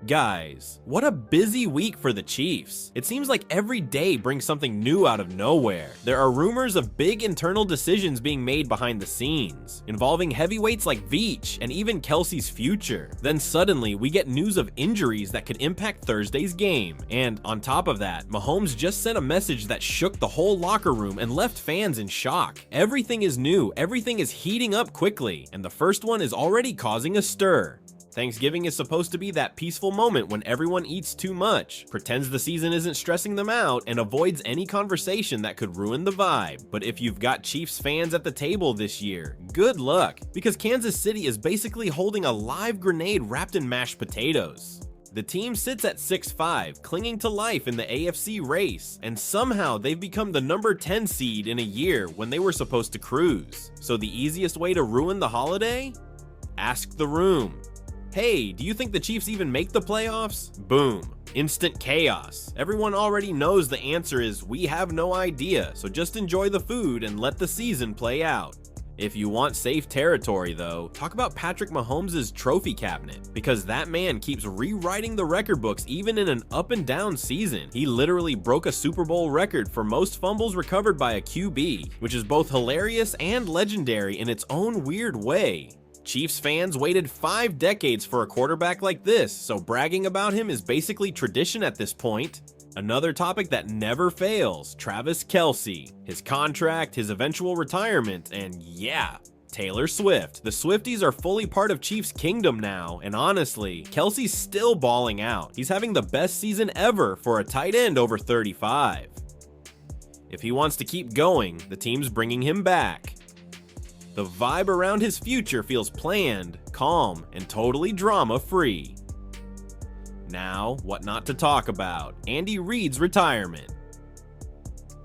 Guys, what a busy week for the Chiefs. It seems like every day brings something new out of nowhere. There are rumors of big internal decisions being made behind the scenes, involving heavyweights like Veach and even Kelsey's future. Then suddenly we get news of injuries that could impact Thursday's game. And on top of that, Mahomes just sent a message that shook the whole locker room and left fans in shock. Everything is new, everything is heating up quickly, and the first one is already causing a stir. Thanksgiving is supposed to be that peaceful moment when everyone eats too much, pretends the season isn't stressing them out, and avoids any conversation that could ruin the vibe. But if you've got Chiefs fans at the table this year, good luck, because Kansas City is basically holding a live grenade wrapped in mashed potatoes. The team sits at 6-5, clinging to life in the AFC race, and somehow they've become the number 10 seed in a year when they were supposed to cruise. So the easiest way to ruin the holiday? Ask the room. Hey, do you think the Chiefs even make the playoffs? Boom. Instant chaos. Everyone already knows the answer is we have no idea, so just enjoy the food and let the season play out. If you want safe territory though, talk about Patrick Mahomes' trophy cabinet, because that man keeps rewriting the record books even in an up and down season. He literally broke a Super Bowl record for most fumbles recovered by a QB, which is both hilarious and legendary in its own weird way. Chiefs fans waited 5 decades for a quarterback like this, so bragging about him is basically tradition at this point. Another topic that never fails, Travis Kelce, his contract, his eventual retirement, and yeah, Taylor Swift. The Swifties are fully part of Chiefs kingdom now, and honestly, Kelce's still balling out. He's having the best season ever for a tight end over 35. If he wants to keep going, the team's bringing him back. The vibe around his future feels planned, calm, and totally drama-free. Now, what not to talk about? Andy Reid's retirement.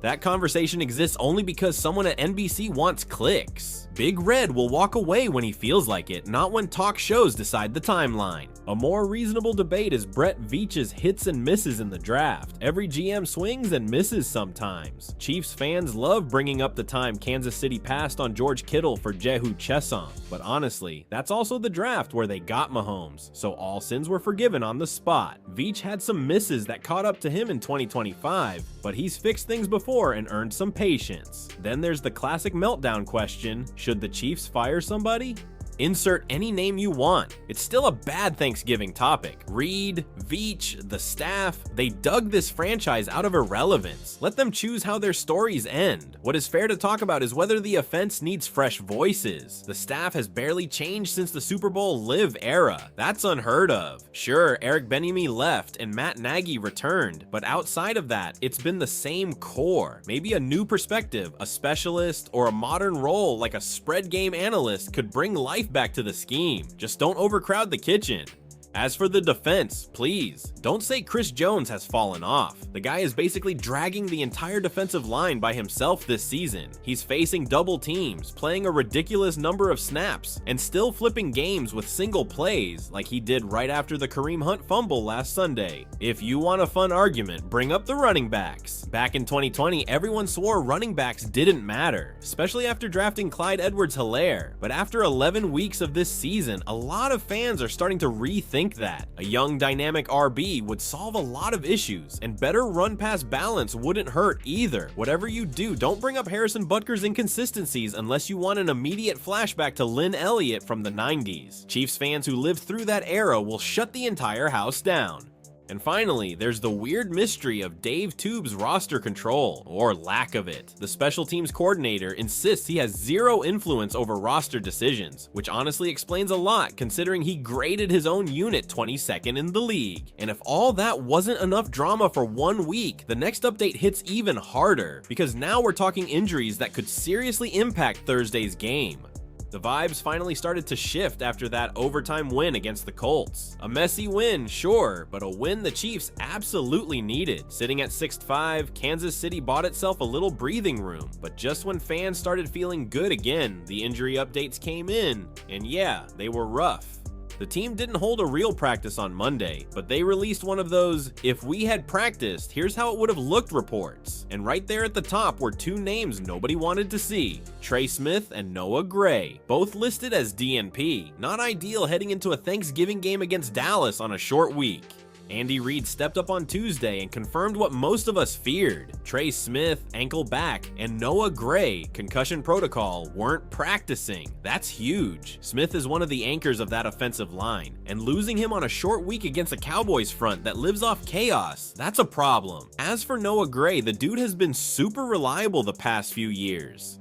That conversation exists only because someone at NBC wants clicks. Big Red will walk away when he feels like it, not when talk shows decide the timeline. A more reasonable debate is Brett Veach's hits and misses in the draft. Every GM swings and misses sometimes. Chiefs fans love bringing up the time Kansas City passed on George Kittle for Jehu Chesson, but honestly, that's also the draft where they got Mahomes, so all sins were forgiven on the spot. Veach had some misses that caught up to him in 2025, but he's fixed things before and earned some patience. Then there's the classic meltdown question: should the Chiefs fire somebody? Insert any name you want. It's still a bad Thanksgiving topic. Reid, Veach, the staff, they dug this franchise out of irrelevance. Let them choose how their stories end. What is fair to talk about is whether the offense needs fresh voices. The staff has barely changed since the Super Bowl Live era. That's unheard of. Sure, Eric Bieniemy left and Matt Nagy returned, but outside of that, it's been the same core. Maybe a new perspective, a specialist, or a modern role like a spread game analyst could bring life back to the scheme. Just don't overcrowd the kitchen. As for the defense, please, don't say Chris Jones has fallen off. The guy is basically dragging the entire defensive line by himself this season. He's facing double teams, playing a ridiculous number of snaps, and still flipping games with single plays like he did right after the Kareem Hunt fumble last Sunday. If you want a fun argument, bring up the running backs. Back in 2020, everyone swore running backs didn't matter, especially after drafting Clyde Edwards-Helaire. But after 11 weeks of this season, a lot of fans are starting to rethink that. A young dynamic RB would solve a lot of issues, and better run-pass balance wouldn't hurt either. Whatever you do, don't bring up Harrison Butker's inconsistencies unless you want an immediate flashback to Lynn Elliott from the 90s. Chiefs fans who lived through that era will shut the entire house down. And finally, there's the weird mystery of Dave Tube's roster control, or lack of it. The special teams coordinator insists he has zero influence over roster decisions, which honestly explains a lot considering he graded his own unit 22nd in the league. And if all that wasn't enough drama for 1 week, the next update hits even harder, because now we're talking injuries that could seriously impact Thursday's game. The vibes finally started to shift after that overtime win against the Colts. A messy win, sure, but a win the Chiefs absolutely needed. Sitting at 6-5, Kansas City bought itself a little breathing room, but just when fans started feeling good again, the injury updates came in, and yeah, they were rough. The team didn't hold a real practice on Monday, but they released one of those, "if we had practiced, here's how it would have looked" reports. And right there at the top were two names nobody wanted to see: Trey Smith and Noah Gray, both listed as DNP. Not ideal heading into a Thanksgiving game against Dallas on a short week. Andy Reid stepped up on Tuesday and confirmed what most of us feared. Trey Smith, ankle back, and Noah Gray, concussion protocol, weren't practicing. That's huge. Smith is one of the anchors of that offensive line, and losing him on a short week against a Cowboys front that lives off chaos, that's a problem. As for Noah Gray, the dude has been super reliable the past few years.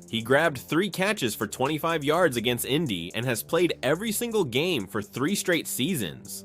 He grabbed 3 catches for 25 yards against Indy and has played every single game for 3 straight seasons.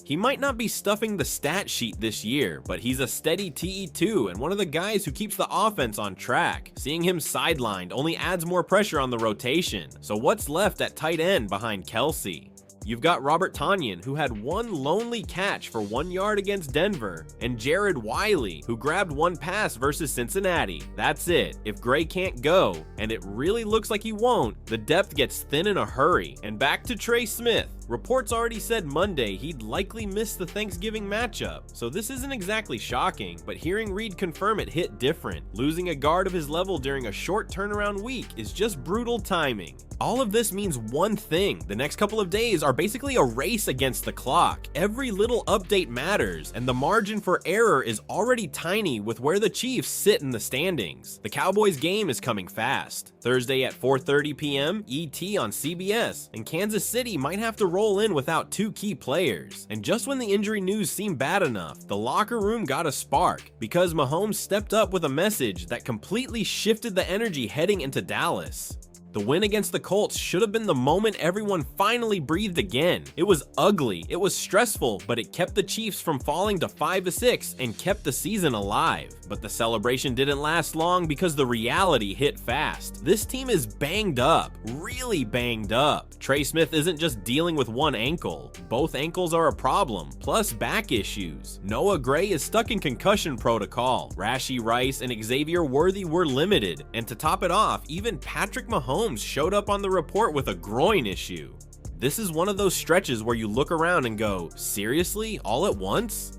He might not be stuffing the stat sheet this year, but he's a steady TE2 and one of the guys who keeps the offense on track. Seeing him sidelined only adds more pressure on the rotation. So what's left at tight end behind Kelsey? You've got Robert Tonyan, who had 1 lonely catch for 1 yard against Denver, and Jared Wiley, who grabbed 1 pass versus Cincinnati. That's it. If Gray can't go, and it really looks like he won't, the depth gets thin in a hurry. And back to Trey Smith. Reports already said Monday he'd likely miss the Thanksgiving matchup, so this isn't exactly shocking, but hearing Reid confirm it hit different. Losing a guard of his level during a short turnaround week is just brutal timing. All of this means one thing: the next couple of days are basically a race against the clock. Every little update matters, and the margin for error is already tiny with where the Chiefs sit in the standings. The Cowboys game is coming fast. Thursday at 4:30 p.m. ET on CBS, and Kansas City might have to roll in without 2 key players. And just when the injury news seemed bad enough, the locker room got a spark, because Mahomes stepped up with a message that completely shifted the energy heading into Dallas. The win against the Colts should have been the moment everyone finally breathed again. It was ugly, it was stressful, but it kept the Chiefs from falling to 5-6 and kept the season alive. But the celebration didn't last long because the reality hit fast. This team is banged up, really banged up. Trey Smith isn't just dealing with one ankle. Both ankles are a problem, plus back issues. Noah Gray is stuck in concussion protocol. Rashee Rice and Xavier Worthy were limited. And to top it off, even Patrick Mahomes showed up on the report with a groin issue. This is one of those stretches where you look around and go, seriously, all at once?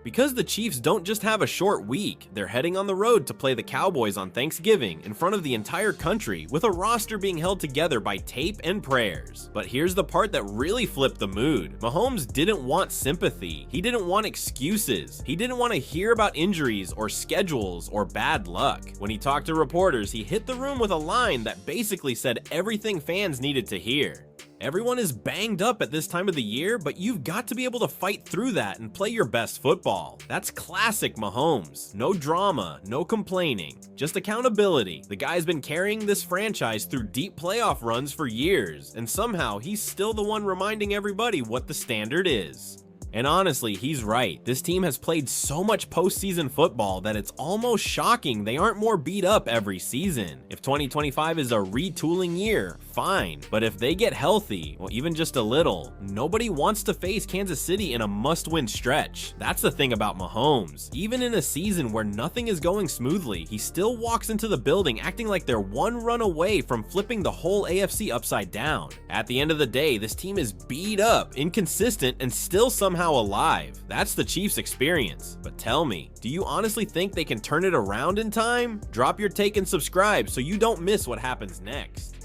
Because the Chiefs don't just have a short week, they're heading on the road to play the Cowboys on Thanksgiving in front of the entire country, with a roster being held together by tape and prayers. But here's the part that really flipped the mood. Mahomes didn't want sympathy. He didn't want excuses. He didn't want to hear about injuries or schedules or bad luck. When he talked to reporters, he hit the room with a line that basically said everything fans needed to hear. Everyone is banged up at this time of the year, but you've got to be able to fight through that and play your best football. That's classic Mahomes. No drama, no complaining, just accountability. The guy's been carrying this franchise through deep playoff runs for years, and somehow he's still the one reminding everybody what the standard is. And honestly, he's right. This team has played so much postseason football that it's almost shocking they aren't more beat up every season. If 2025 is a retooling year, fine. But if they get healthy, well, even just a little, nobody wants to face Kansas City in a must-win stretch. That's the thing about Mahomes. Even in a season where nothing is going smoothly, he still walks into the building acting like they're one run away from flipping the whole AFC upside down. At the end of the day, this team is beat up, inconsistent, and still somehow alive. That's the Chiefs' experience. But tell me, do you honestly think they can turn it around in time? Drop your take and subscribe so you don't miss what happens next.